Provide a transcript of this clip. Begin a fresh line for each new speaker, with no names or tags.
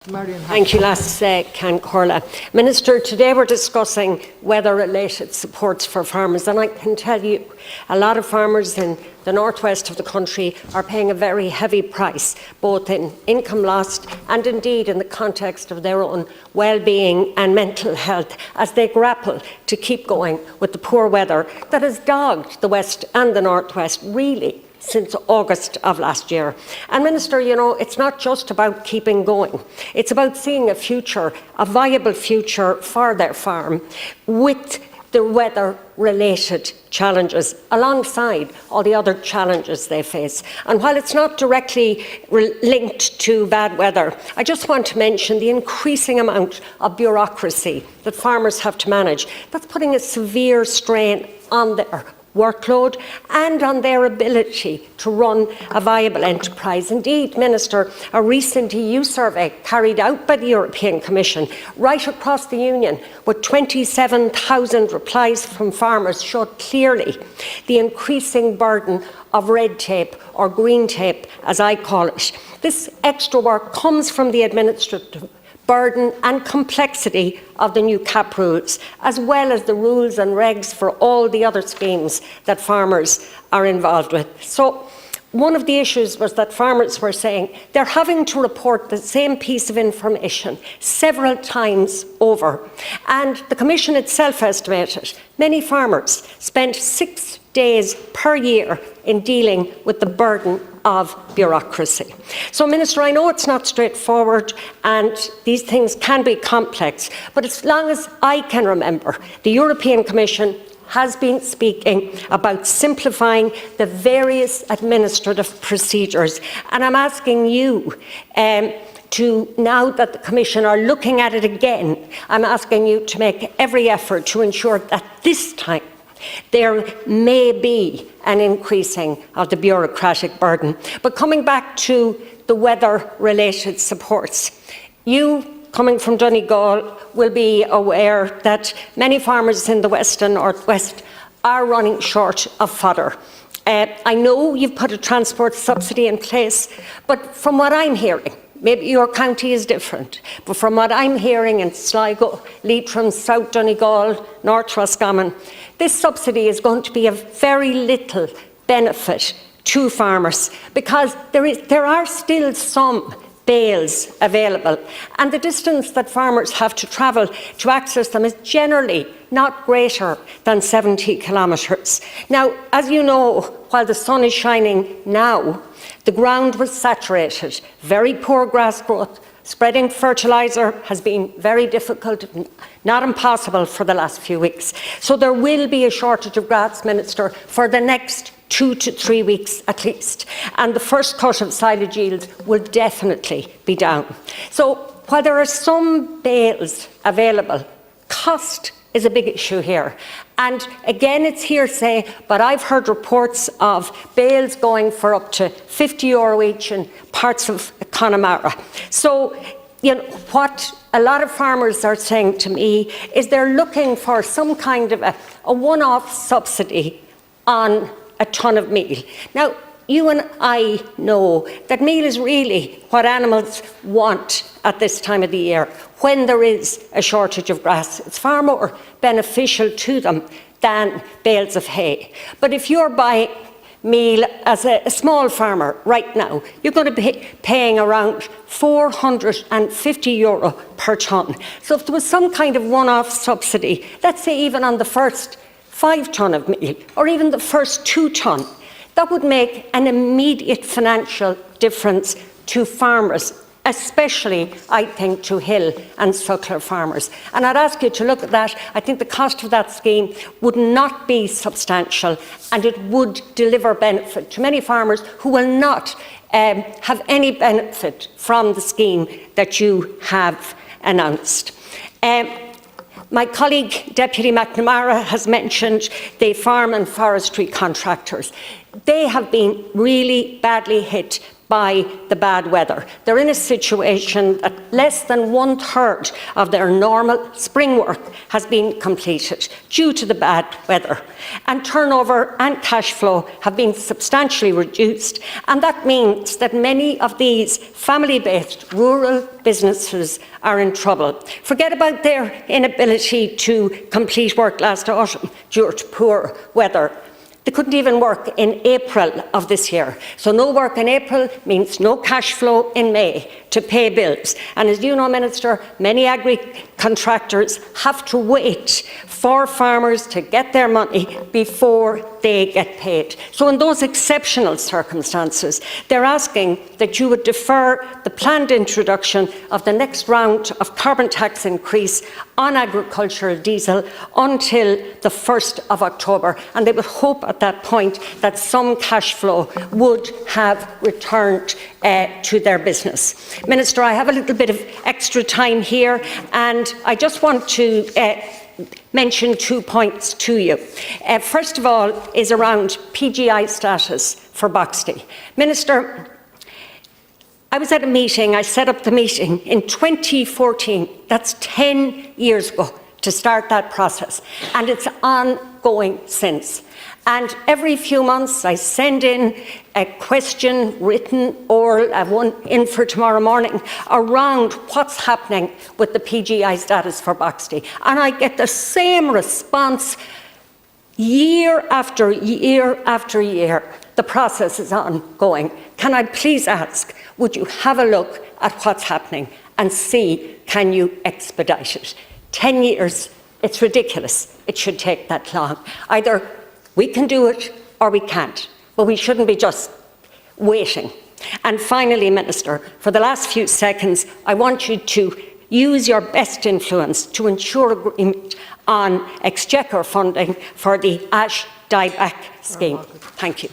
Marian Harkin.
Thank you, Can Corla. Minister, today we're discussing weather-related supports for farmers, and I can tell you a lot of farmers in the northwest of the country are paying a very heavy price, both in income lost and indeed in the context of their own well-being and mental health as they grapple to keep going with the poor weather that has dogged the west and the northwest really since August of last year. And Minister, you know, it's not just about keeping going. It's about seeing a future, a viable future for their farm with the weather-related challenges alongside all the other challenges they face. And while it's not directly linked to bad weather, I just want to mention the increasing amount of bureaucracy that farmers have to manage. That's putting a severe strain on their workload and on their ability to run a viable enterprise. Indeed, Minister, a recent EU survey carried out by the European Commission right across the Union with 27,000 replies from farmers showed clearly the increasing burden of red tape, or green tape as I call it. This extra work comes from the administrative burden and complexity of the new CAP rules, as well as the rules and regs for all the other schemes that farmers are involved with. So one of the issues was that farmers were saying they're having to report the same piece of information several times over. And the Commission itself estimated many farmers spent 6 days per year in dealing with the burden of bureaucracy. So, Minister, I know it's not straightforward and these things can be complex, but as long as I can remember, the European Commission has been speaking about simplifying the various administrative procedures. And I'm asking you to, now that the Commission are looking at it again, I'm asking you to make every effort to ensure that this time there may be an increasing of the bureaucratic burden. But coming back to the weather-related supports, you, coming from Donegal, will be aware that many farmers in the west and northwest are running short of fodder. I know you've put a transport subsidy in place, but from what I'm hearing, maybe your county is different, but from what I'm hearing in Sligo, Leitrim, South Donegal, North Roscommon, this subsidy is going to be of very little benefit to farmers because there are still some bales available, and the distance that farmers have to travel to access them is generally not greater than 70 kilometres. Now, as you know, while the sun is shining now, the ground was saturated, very poor grass growth. Spreading fertiliser has been very difficult, not impossible, for the last few weeks. So there will be a shortage of grass, Minister, for the next 2 to 3 weeks at least. And the first cut of silage yields will definitely be down. So while there are some bales available, cost is a big issue here. And again, it's hearsay, but I've heard reports of bales going for up to €50 each in parts of Connemara. So, you know, what a lot of farmers are saying to me is they're looking for some kind of a one-off subsidy on a tonne of meal. Now, you and I know that meal is really what animals want at this time of the year when there is a shortage of grass. It's far more beneficial to them than bales of hay. But if you're buying meal as a small farmer right now, you're going to be paying around €450 per tonne. So if there was some kind of one-off subsidy, let's say even on the first 5 tonne of meal, or even the first 2 tonne, that would make an immediate financial difference to farmers, especially, I think, to hill and suckler farmers. And I'd ask you to look at that. I think the cost of that scheme would not be substantial, and it would deliver benefit to many farmers who will not have any benefit from the scheme that you have announced. My colleague, Deputy McNamara, has mentioned the farm and forestry contractors. They have been really badly hit by the bad weather. They're in a situation that less than 1/3 of their normal spring work has been completed due to the bad weather. And turnover and cash flow have been substantially reduced, and that means that many of these family-based rural businesses are in trouble. Forget about their inability to complete work last autumn due to poor weather. They couldn't even work in April of this year. So no work in April means no cash flow in May to pay bills. And as you know, Minister, many agri-contractors have to wait for farmers to get their money before they get paid. So in those exceptional circumstances, they're asking that you would defer the planned introduction of the next round of carbon tax increase on agricultural diesel until the 1st of October. And they would hope at that point that some cash flow would have returned to their business. Minister, I have a little bit of extra time here, and I just want to mention 2 points to you. First of all is around PGI status for Boxty. Minister, I was at a meeting, I set up the meeting in 2014, that's 10 years ago, to start that process, and it's ongoing since. And every few months I send in a question, written or one in for tomorrow morning, around what's happening with the PGI status for Boxty. And I get the same response year after year after year. The process is ongoing. Can I please ask, would you have a look at what's happening and see, can you expedite it? 10 years, it's ridiculous. It should take that long. Either we can do it or we can't, but we shouldn't be just waiting. And finally, Minister, for the last few seconds, I want you to use your best influence to ensure agreement on exchequer funding for the Ash Dieback scheme. Thank you.